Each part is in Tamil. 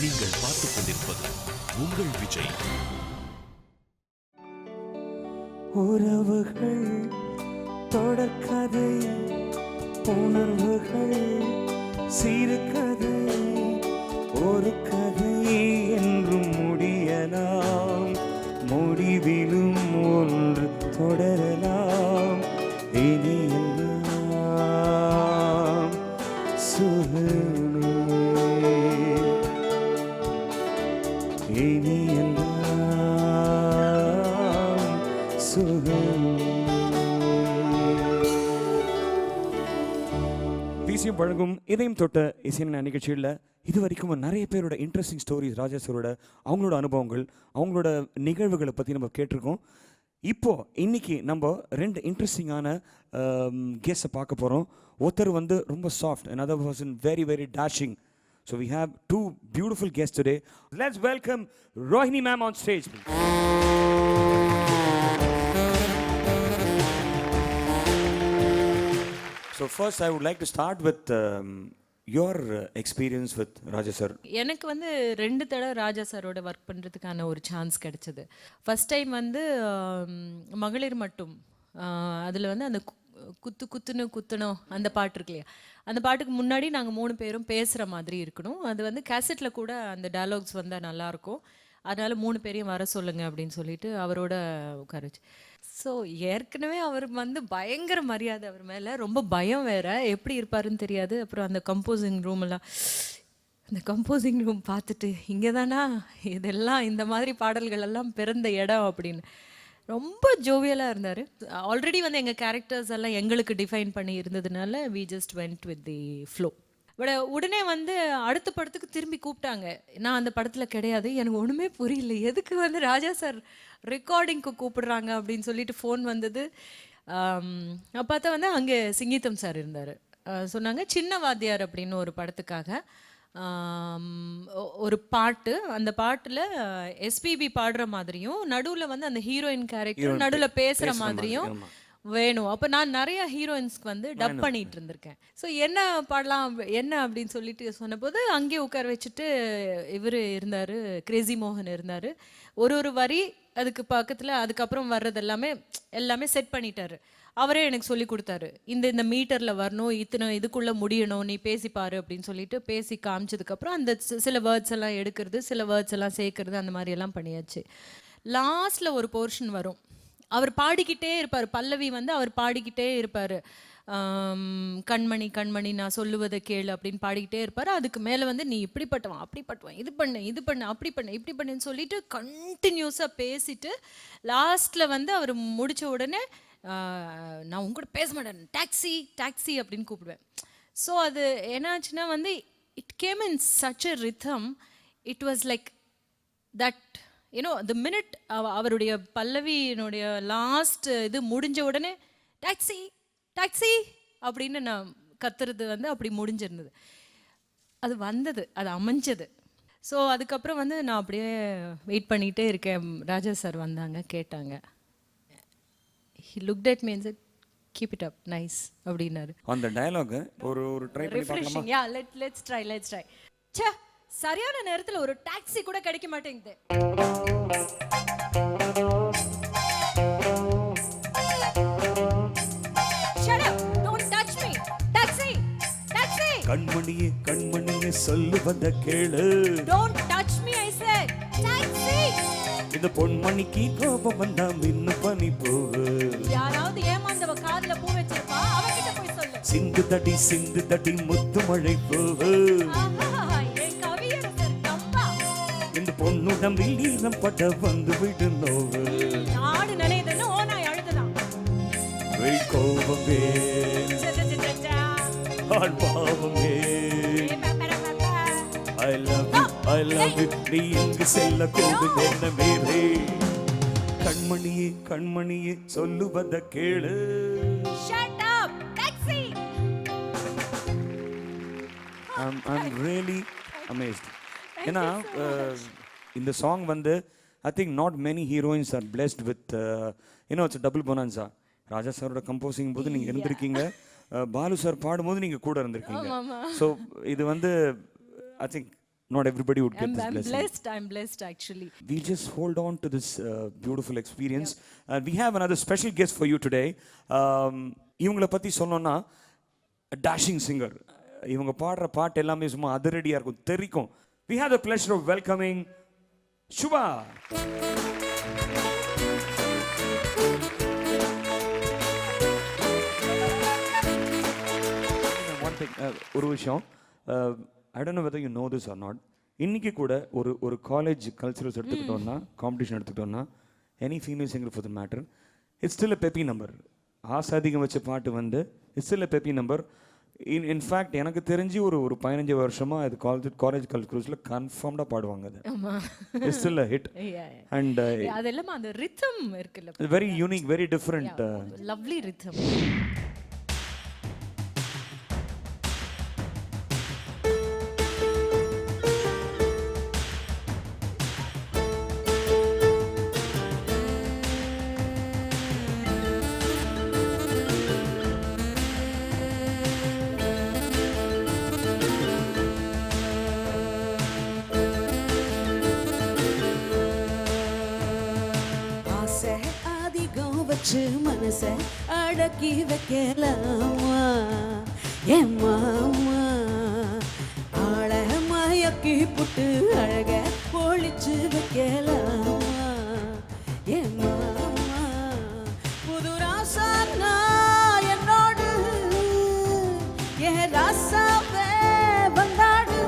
நீங்கள் பார்த்துக் கொண்டிருப்பது உங்கள் விஜய். உறவுகள் தொடர்கதை, உணர்வுகள் சிறுகதை, ஒரு கதை என்றும் முடியலாம், முடிவிலும் ஒன்று தொடரலாம். இனியெல்லாம் சுகமே, இனியெல்லாம் சுகமே. பிசிஎம் வழங்கும் இதயம் தொட்ட இசையான நிகழ்ச்சியில் இது வரைக்கும் நிறைய பேரோட இன்ட்ரெஸ்டிங் ஸ்டோரிஸ், ராஜா சாரோட அவங்களோட அனுபவங்கள், அவங்களோட நிகழ்வுகளை பற்றி நம்ம கேட்டிருக்கோம். இப்போது இன்னைக்கு நம்ம ரெண்டு இன்ட்ரெஸ்டிங்கான கெஸ்ட்டை பார்க்க போகிறோம். ஒருத்தர் வந்து ரொம்ப soft, another person very very dashing. So we have two beautiful guests today. Let's welcome Rohini ma'am on stage, please. So first I would like to start with your experience with Raja sir. எனக்கு வந்து 2 தடவை ராஜா சாரோட ஒர்க் பண்ணுறதுக்கான ஒரு சான்ஸ் கிடைச்சது. ஃபர்ஸ்ட் டைம் வந்து மகளிர் மட்டும், அதில் வந்து அந்த குத்தணும் அந்த பாட்டு இருக்கு இல்லையா, அந்த பாட்டுக்கு முன்னாடி நாங்கள் 3 பேரும் பேசுகிற மாதிரி இருக்கணும். அது வந்து கேசட்டில் கூட அந்த டயலாக்ஸ் வந்தால் நல்லாயிருக்கும். அதனால் 3 பேரையும் வர சொல்லுங்க அப்படின்னு சொல்லிட்டு அவரோட உட்காரச்சு. ஸோ ஏற்கனவே அவர் வந்து பயங்கர மரியாதை அவர் மேலே, ரொம்ப பயம் வேறு, எப்படி இருப்பாருன்னு தெரியாது. அப்புறம் அந்த கம்போசிங் ரூமெல்லாம், அந்த கம்போசிங் ரூம் பார்த்துட்டு இங்கே தானா இதெல்லாம், இந்த மாதிரி பாடல்கள் எல்லாம் பிறந்த இடம் அப்படின்னு ரொம்ப ஜோவியலாக இருந்தார். ஆல்ரெடி வந்து எங்கள் கேரக்டர்ஸ் எல்லாம் எங்களுக்கு டிஃபைன் பண்ணி இருந்ததுனால we just went with the flow. But உடனே வந்து அடுத்த படத்துக்கு திரும்பி கூப்பிட்டாங்க. நான் அந்த படத்தில் கிடையாது. எனக்கு ஒன்றுமே புரியல, எதுக்கு வந்து ராஜா சார் ரெக்கார்டிங்க்கு கூப்பிடுறாங்க அப்படின்னு சொல்லிட்டு ஃபோன் வந்தது. பார்த்தா வந்து அங்கே சிங்கீதம் சார் இருந்தார். சொன்னாங்க சின்ன வாத்தியார் அப்படின்னு ஒரு படத்துக்காக ஒரு பாட்டு, அந்த பாட்டில் எஸ்பிபி பாடுற மாதிரியும் நடுவில் வந்து அந்த ஹீரோயின் கேரக்டர் நடுவில் பேசுகிற மாதிரியும் வேணும். அப்போ நான் நிறைய ஹீரோயின்ஸ்க்கு வந்து டப் பண்ணிட்டு இருந்திருக்கேன். ஸோ என்ன பாடலாம் என்ன அப்படின்னு சொல்லிட்டு சொன்னபோது அங்கேயே உட்கார வச்சுட்டு இவர் இருந்தார், கிரேசி மோகன் இருந்தார். ஒரு வரி அதுக்கு பக்கத்தில் அதுக்கப்புறம் வர்றது எல்லாமே செட் பண்ணிட்டாரு. அவரே எனக்கு சொல்லி கொடுத்தாரு, இந்த மீட்டரில் வரணும், இத்தனை இதுக்குள்ளே முடியணும், நீ பேசிப்பாரு அப்படின்னு சொல்லிட்டு பேசி காமிச்சதுக்கப்புறம் அந்த சில வேர்ட்ஸ் எல்லாம் எடுக்கிறது, சில வேர்ட்ஸ் எல்லாம் சேர்க்கறது, அந்த மாதிரி எல்லாம் பண்ணியாச்சு. லாஸ்ட்டில் ஒரு போர்ஷன் வரும், அவர் பாடிக்கிட்டே இருப்பார். பல்லவி வந்து அவர் பாடிக்கிட்டே இருப்பார். கண்மணி கண்மணி நான் சொல்லுவதை கேளு அப்படின்னு பாடிக்கிட்டே இருப்பார். அதுக்கு மேலே வந்து நீ இப்படிப்பட்டவன் அப்படிப்பட்டவன், இது பண்ணு அப்படி பண்ணு இப்படி பண்ணுன்னு சொல்லிட்டு கண்டினியூஸாக பேசிட்டு லாஸ்ட்டில் வந்து அவர் முடித்த உடனே நான் உங்கள்கிட்ட பேச மாட்டேன், டாக்ஸி டாக்ஸி அப்படின்னு கூப்பிடுவேன். ஸோ அது என்னாச்சுன்னா வந்து it came in such a rhythm, it was like that you know the minute அவருடைய பல்லவியினுடைய லாஸ்ட் இது முடிஞ்ச உடனே டாக்ஸி டாக்ஸி அப்படின்னு நான் கத்துறது வந்து அப்படி முடிஞ்சிருந்தது. அது வந்தது, அது அமைஞ்சது. ஸோ அதுக்கப்புறம் வந்து நான் அப்படியே வெயிட் பண்ணிகிட்டே இருக்கேன். ராஜா சார் வந்தாங்க, கேட்டாங்க. He looked at me and said, keep it up, nice அப்படினாரு. அந்த டயலாக் ஒரு ட்ரை பண்ணி பார்க்கலாமா? Yeah, let's try. ச்சே, சரியான நேரத்துல ஒரு டாக்ஸி கூட கிடைக்க மாட்டேங்குது. Shut up, don't touch me. Taxi. கண்மணியே கண்மணியே சொல்லுவத கேளு. Don't touch me, I said. Taxi. இந்த பொன்மணிக்கு கோபம் வந்தா மின்னு பனி போகு. யாராவது ஏமாந்தவ காதுல பூ வச்சிருப்பா, அவகிட்ட போய் சொல்லு. சிந்து தடி முத்து மழை போகு. என் கவியரசர் கம்பா. இந்த பொன்னுடம்பில் ஈரம் பட வந்து விடு நோவு. நாடு நனையுதுன்னு ஓனாய் அழுதுதான். கோபமே பாவமே, I love you நீ இங்கு செல்ல கோடு என்ன மேலே. கண்மணியே கண்மணியே சொல்லுவத கேளு. Shut up, taxi. I'm really amazed. ஏன்னா இந்த சாங் வந்து I think not many heroines are blessed with it's a double bonanza. ராஜா சாரோட கம்போசிங் போது நீங்க இருந்திருக்கீங்க, பாலு சார் பாடும்போது நீங்க கூட இருந்திருக்கீங்க. ஸோ இது வந்து I think not everybody would get I'm, this I'm blessing. blessed. I'm blessed actually. We just hold on to this beautiful experience. We have another special guest for you today. இவங்களை பற்றி சொன்னோன்னா டேஷிங் சிங்கர். இவங்க பாடுற பாட்டு எல்லாமே சும்மா அதிரடியாக இருக்கும், தெரிக்கும். We have the pleasure of welcoming Shubha. ஒரு விஷயம், I don't know whether you know this or not. இன்னைக்கு கூட ஒரு காலேஜ் கல்ச்சரல்ஸ் எடுத்துக்கிட்டோம்னா, காம்படிஷன் எடுத்துக்கிட்டோம்னா, any female singer for the matter, it's still a peppy number. ஆசாதிகம் வச்ச பாட்டு வந்து it's still a peppy number. In fact எனக்கு தெரிஞ்சு ஒரு 15 வருஷமா அது காலேஜ் கல்ச்சரல்ஸில் கன்ஃபார்ம்டாக பாடுவாங்க. அது it's still a hit. And அதெல்லாம் அந்த ரிதம் இருக்குல்ல, very unique, very different. Lovely rhythm. மனச அடக்கி வைக்கலாமா என் மாமா, ஆள மயக்கி புட்டு அழக பொழிச்சு வைக்கலாமா என் மாமா, புது ராசானா என்னோடு என் ராசாவே வந்தாடு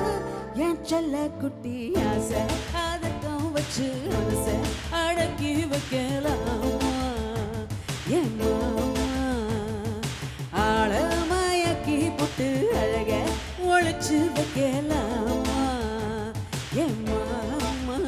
என் செல்ல குட்டி ஆசை அதக்கம் வச்சு மனச அடக்கி வைக்கலாமா என் மாமா, ஆள மயக்கி புட்டு அழக ஒழிச்சு வைக்கலாமா என் மாமா.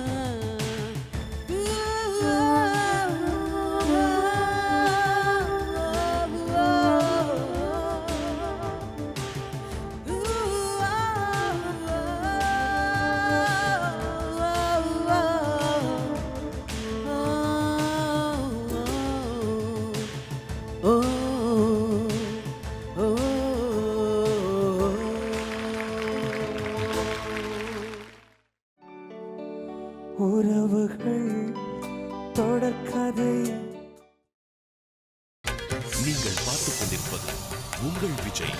உறவுகள் தொடர்கதை. நீங்கள் பார்த்துக் கொண்டிருப்பது உங்கள் Vijay.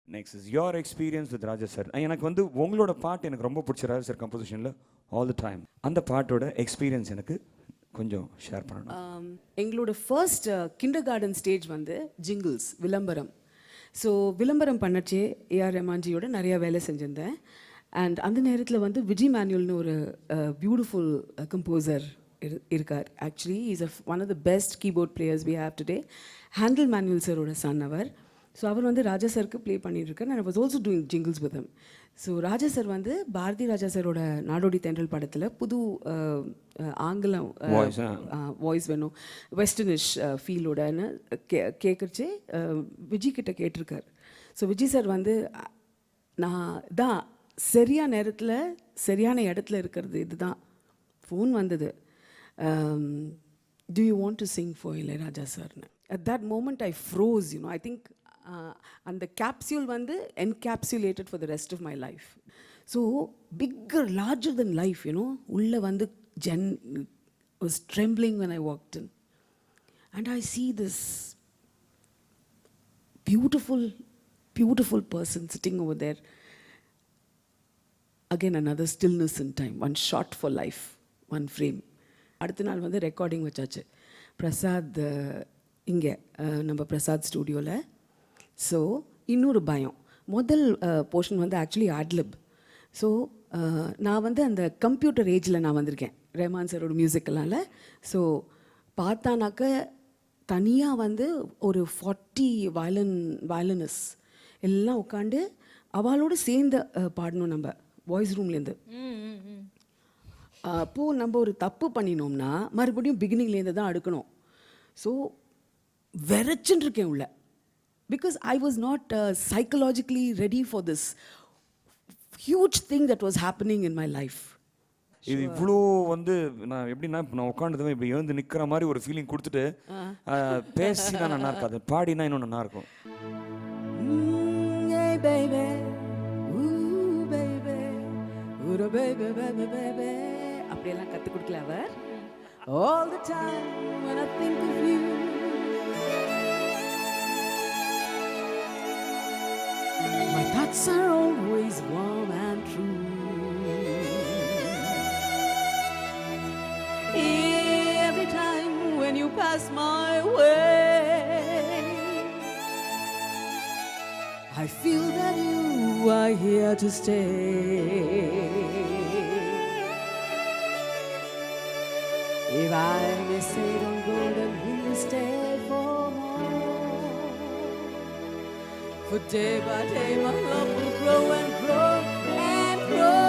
Next is your experience with Raja sir. எனக்கு வந்து உங்களோட பாட்டு எனக்கு ரொம்ப பிடிச்ச ராஜா சார் கம்போசிஷனில் ஆல் த டைம். அந்த பாட்டோட எக்ஸ்பீரியன்ஸ் எனக்கு கொஞ்சம் ஷேர் பண்ணணும். எங்களோட ஃபர்ஸ்ட் கிண்டர் கார்டன் ஸ்டேஜ் வந்து ஜிங்கிள்ஸ் விளம்பரம். ஸோ விளம்பரம் பண்ணச்சே ஏஆர் ரஹ்மான்ஜியோட நிறையா வேலை செஞ்சிருந்தேன். அண்ட் அந்த நேரத்தில் வந்து விஜய் மேனுவல்னு ஒரு பியூட்டிஃபுல் கம்போசர் இருக்கார். Actually is one of the best keyboard players we have today. Handel Manuel சாரோட சன் அவர். ஸோ அவர் வந்து ராஜா சாருக்கு ப்ளே பண்ணியிருக்கார். And I was also doing jingles with him. So Raja sir வந்து பாரதி ராஜா சாரோட நாடோடி தென்றல் படத்தில் புது ஆங்கிலம் வாய்ஸ் வேணும், வெஸ்டர்னிஷ் ஃபீலோடன்னு கேட்குறச்சே விஜய் கிட்ட கேட்டிருக்கார். ஸோ விஜய் சார் வந்து நான் தான் சரியான நேரத்தில் சரியான இடத்துல இருக்கிறது இதுதான். ஃபோன் வந்தது, do you want to sing for Ilaiyaraaja சார்னு. at that moment I froze, you know. I think அந்த capsule வந்து encapsulated for the rest of my life. So bigger, larger than life, you know. உள்ள வந்து was trembling when I walked in, and I see this beautiful person sitting over there. Again another stillness in time, one shot for life, one frame. அடுத்த நாள் வந்து ரெக்கார்டிங் வச்சாச்சு பிரசாத் இங்கே நம்ம பிரசாத் ஸ்டூடியோவில். ஸோ இன்னொரு பயம், முதல் போர்ஷன் வந்து ஆக்சுவலி ஆட்லிப். ஸோ நான் வந்து அந்த கம்ப்யூட்டர் ஏஜில் நான் வந்திருக்கேன் ரஹ்மான் சாரோட மியூசிக்கெல்லாம். ஸோ பார்த்தானாக்க தனியாக வந்து ஒரு 40 வயலினிஸ் எல்லாம் உட்காந்து அவளோடு சேர்ந்து பாடணும் நம்ம வாய்ஸ் ரூம்லேருந்து. அப்போது நம்ம ஒரு தப்பு பண்ணினோம்னா மறுபடியும் பிகினிங்லேருந்து தான் அடுக்கணும். ஸோ வெறச்சுன்னு இருக்கேன் உள்ள. Because I was not psychologically ready for this huge thing that was happening in my life. இது இவ்வளோ வந்து நான் எப்படின்னா நான் உட்காந்துதான் இப்படி எழுந்து நிற்கிற மாதிரி ஒரு ஃபீலிங் கொடுத்துட்டு பேசினா நல்லா இருக்காது, பாடினா இன்னும் நல்லா இருக்கும். Baby, ooh baby. baby, baby, baby. அப்படியெல்லாம் கற்றுக் கொடுக்கல அவர். All the time when I think of you. My thoughts are always warm and true. Every time when you pass my way, I feel that you are here to stay. If I may say don't go, then will you stay for more? For day by day my love will grow and grow and grow.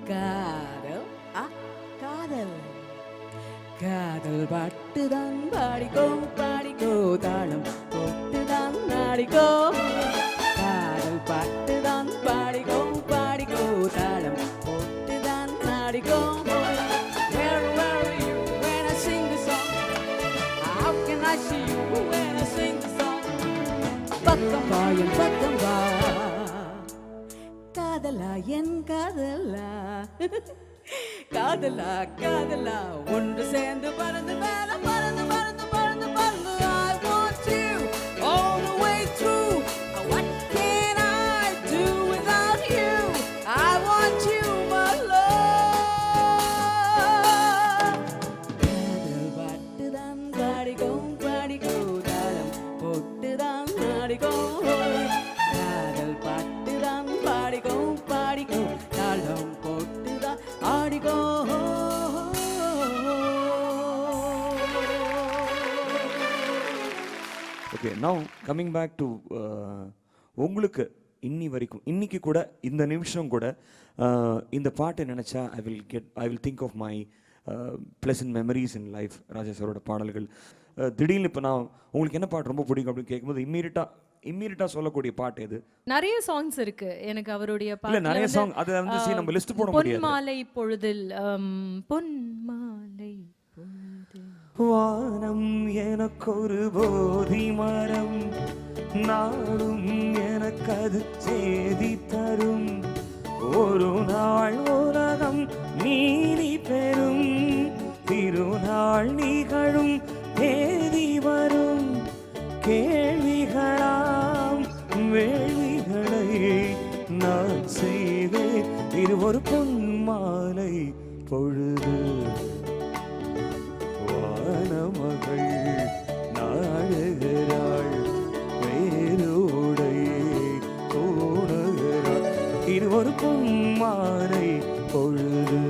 Kadal, kadal, kadal pattudan paadiko taalam pottudan naadiko. Kadal pattudan paadiko taalam pottudan naadiko. Where are you when I sing the song? How can I see you when I sing the song? Pakkamba en pakkamba, காதலா என் காதலா, காதலா காதலா ஒன்று சேர்ந்து பறந்து மேல பறந்து பறந்து பறந்து பறந்து. I want you all the way through. What can I do without you? I want you, my love. காதல் பாட்டுதான் பாடிக்கோ தாளம் போட்டுதான் ஆடிக்கோ. காதல் பாட்டுதான் பாடிக்கோ தாளம் போட்டுதான் ஆடிக்கோ. Okay, now coming back to உங்களுக்கு இன்னைக்கு கூட இந்த நிமிஷம் கூட இந்த பாட்டை நினச்சா I will think of my pleasant memories in life. Raja சாரோட பாடல்கள் திடீர்னு இப்போ நான் உங்களுக்கு என்ன பாட்டு ரொம்ப பிடிக்கும் அப்படின்னு கேட்கும்போது இம்மீடியட்டாக சொல்லக்கூடிய பாட்டு எது? நிறைய சாங்ஸ் இருக்கு எனக்கு அவருடைய இல்ல பாட்டுல நிறைய வந்து, சாங் அதை வந்து நம்ம லிஸ்ட் போட முடியாது. பொன்மாலை பொழுதில் பொன்மாலை பொழுதில் வானம் எனக்கொரு போதி மரம், நாடும் எனக்கது செய்தி தரும். ஒரு நாள் உலகம் நீதி பெறும், திருநாள் நிகழும் தேதி வரும். கேள்விகளாம் வேள்விகளை நான் செய்வேன். இது ஒரு பொன்மாலை பொழுது, வானமகள் நாடுகிறாள், வேரோடை தோணுகிறாள். இது ஒரு பொன்மாலை பொழுது.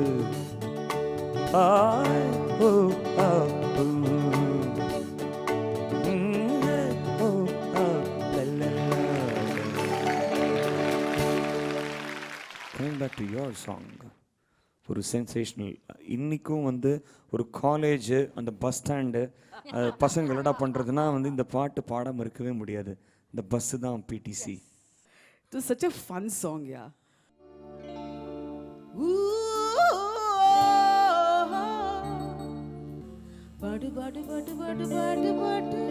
Coming back to your song, ஒரு சென்சேஷனல். இன்றைக்கும் வந்து ஒரு காலேஜ் அந்த பஸ் ஸ்டாண்டு பசங்க என்னடா பண்ணுறதுன்னா வந்து இந்த பாட்டு பாடாமல் இருக்கவே முடியாது. இந்த பஸ்ஸு தான் BDC. It was such a fun song, yeah. பாடு பாடு பாடு பாடு பாடு பாடு.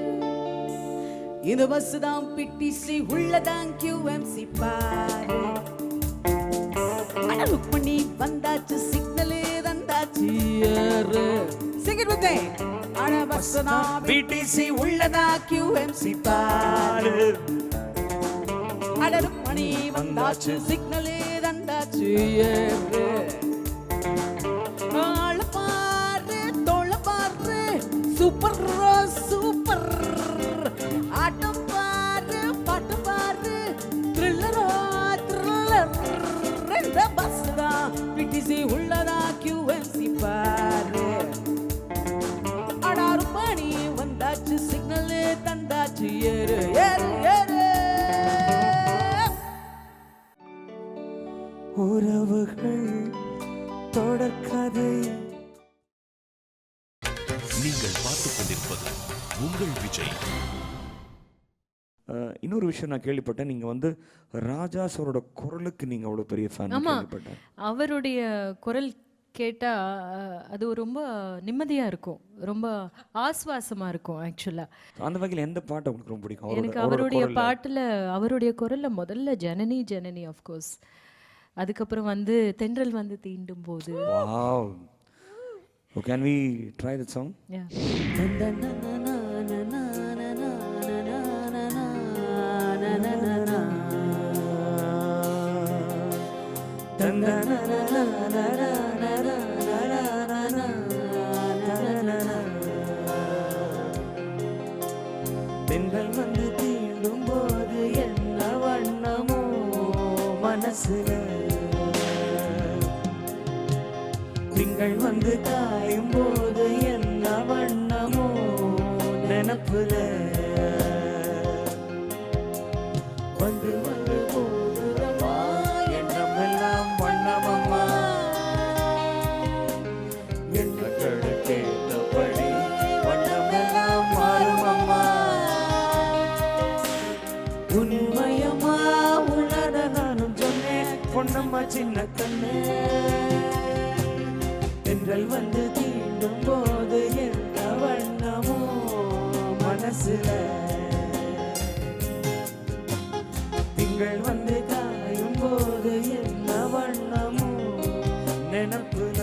இந்த பஸ் தான் பிடிசி உள்ளதான் QMC பாரு. அட லுக் பண்ணி வந்தாச்சு சிக்னல் தந்தாச்சு ஏறு. Sing it with me. அட பஸ் தான் பிடிசி உள்ளதா QMC பாரு. அட லுக் பண்ணி வந்தாச்சு சிக்னல் தந்தாச்சு ஏறு. ஆள பாரு தோள பாரு சூப்பர் சூப்பர். ஆட்டம் பாரு பாட்டு பாரு த்ரில்லரா த்ரில்லர். இந்த பஸ் தான் பிடிசி உள்ளதா QMC பாரு. அடாறு பணி வந்தாச்சு சிக்னல் தந்தாச்சு ஏறு ஏறு ஏறு. உறவுகள் தொடர்கதை. நீங்கள் பார்த்துக் கொண்டிருப்பது உங்கள் விஜய். இன்னொரு விஷயம் நான் கேள்விப்பட்டேன், நீங்கள் வந்து ராஜா சாரோட குரலுக்கு நீங்கள் அவ்வளோ பெரிய ஃபேன் ஆமா. கேள்விப்பட்டேன். அவருடைய குரல் கேட்டால் அது ஒரு ரொம்ப நிம்மதியாக இருக்கும், ரொம்ப ஆஸ்வாசமாக இருக்கும் ஆக்சுவலாக. அந்த வகையில் எந்த பாட்டு உங்களுக்கு ரொம்ப பிடிக்கும்? எனக்கு அவருடைய பாட்டில், அவருடைய குரலில் முதல்ல ஜனனி ஜனனி ஆஃப்கோர்ஸ், அதுக்கப்புறம் வந்து தென்றல் வந்து தீண்டும் போது. Wow. Oh, can we try that song? Yeah. தென்றல் வந்து தீண்டும் போது என்ன வண்ணமோ மனசுல, திங்கள் வந்து காயும் போது என்ன வண்ணமோ நினப்புல, வந்து வந்து போகுதம்மா எண்ணம் எல்லாம் வண்ணமம்மா, எண்ணங்கள் கேட்டபடி வண்ணமெல்லாம் மாறுமம்மா, உண்மையம்மா உணர நானும் சொன்னேன் பொன்னம்மா சின்ன கண்ணு, தென்றல் வந்து தீண்டும் போது என்ன வண்ணமோ மனசுல, திங்கள் வந்து காயும் போது என்ன வண்ணமோ நினப்புல.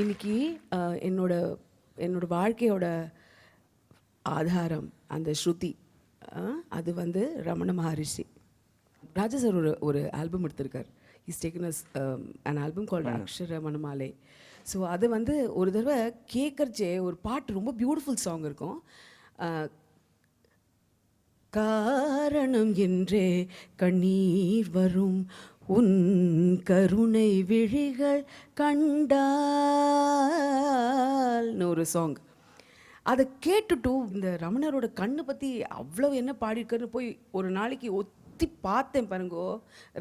இன்னைக்கு என்னோட வாழ்க்கையோட ஆதாரம் அந்த ஸ்ருதி, அது வந்து ரமண மகரிஷி. ராஜா சார் ஒரு ஆல்பம் எடுத்திருக்கார். Is taken as an album called அக்ஷர மணமாலை. ஸோ அது வந்து ஒரு தடவை கேட்கறச்சே ஒரு பாட்டு ரொம்ப பியூட்டிஃபுல் சாங் இருக்கும். காரணம் என்றே கண்ணீர் வரும் உன் கருணை விழிகள் கண்டால்னு ஒரு சாங். அதை கேட்டுட்டு இந்த ரமணரோட கண்ணை பற்றி அவ்வளோ என்ன பாடியிருக்காருன்னு போய் ஒரு நாளைக்கு ஒத்தி பார்த்தேன் பாருங்கோ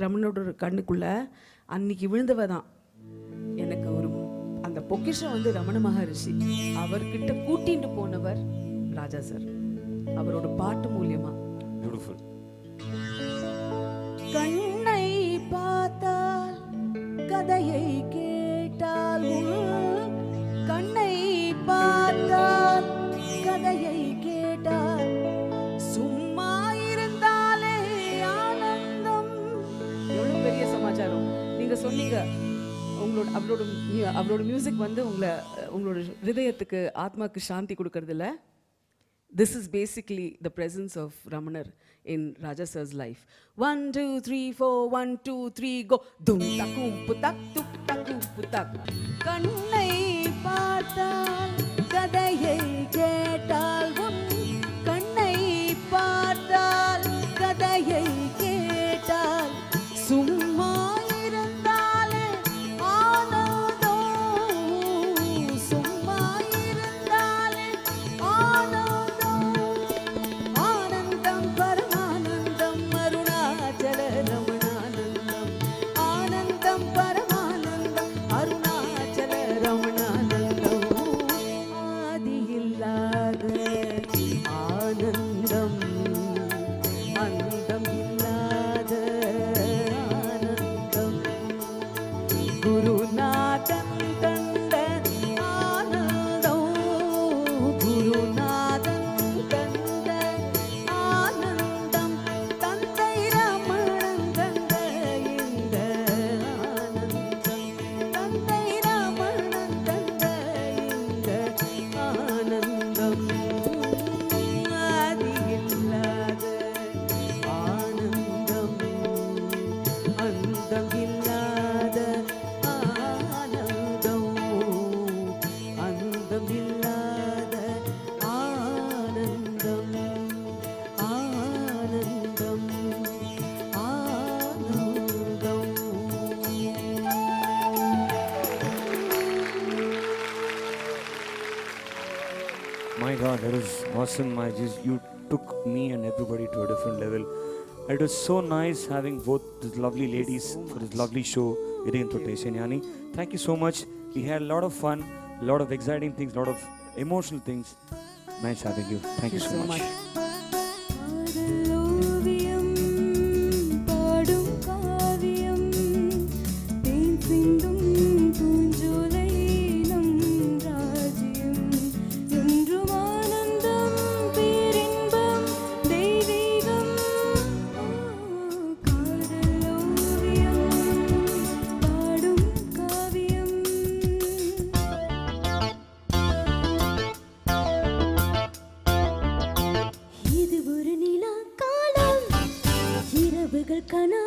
ரமணரோட கண்ணுக்குள்ள. அன்னைக்கு விழுந்தவ தான் எனக்கு ஒரு அந்த பொக்கிஷம் வந்து ரமண மகரிஷி. அவர்கிட்ட கூட்டிட்டு போனவர் ராஜா சார், அவரோட பாட்டு மூலியமா. Beautiful. கண்ணை பார்த்தால் கதையை கேட்டால், கண்ணை பார்த்தால் கதையை கேட்டால், சும்மா இருந்தாலே ஆனந்தம். எவ்வளவு பெரிய சமாச்சாரம். நீங்க சொன்னீங்க அவரோட மியூசிக் வந்து உங்களோட ஹிருதயத்துக்கு ஆத்மாக்கு சாந்தி கொடுக்கறது இல்ல. This is basically the presence of Ramanar in Raja Sir's life. 1 2 3 4 1 2 3 go. Dum takum putak tuk takum putak. கண்ணை பார்த்தால் கதையை கேட்டால், உன் கண்ணை பார்த்தால் கதையை கேட்டால், சும்மா இருந்தாலே ஆனந்தம், சும்மா இருந்தாலே ஆனந்தம், ஆனந்தம் பரமானந்தம் அருணாச்சல ரமணானந்தம், ஆனந்தம் பரமானந்தம் அருணாச்சல ரமணானந்தம், ஆதியில்லாத ஆனந்தம், அந்தம் இல்லாத ஆனந்தம், குருநாதன் தந்த ஆனந்தம், குருநாதன் தந்த ஆனந்தம், தந்தை ரமணன் தந்த இந்த ஆனந்தம், தந்தை ரமணன் தந்த இந்த ஆனந்தம், ஆதியில்லாத ஆனந்தம், அந்தம் இல்லாத ஆனந்தம், அந்தம் இல்லாத ஆனந்தம், ஆனந்தம், ஆனந்தம். My God, that was awesome. You took me and everybody to a different level. It was so nice having both these lovely ladies for this lovely show. Idayam Thotta Isegnani. Thank you so much. We had a lot of fun, a lot of exciting things, a lot of emotional things. Nice having you. Thank you so much. ஓவியம் பாடும் காவியம் கனா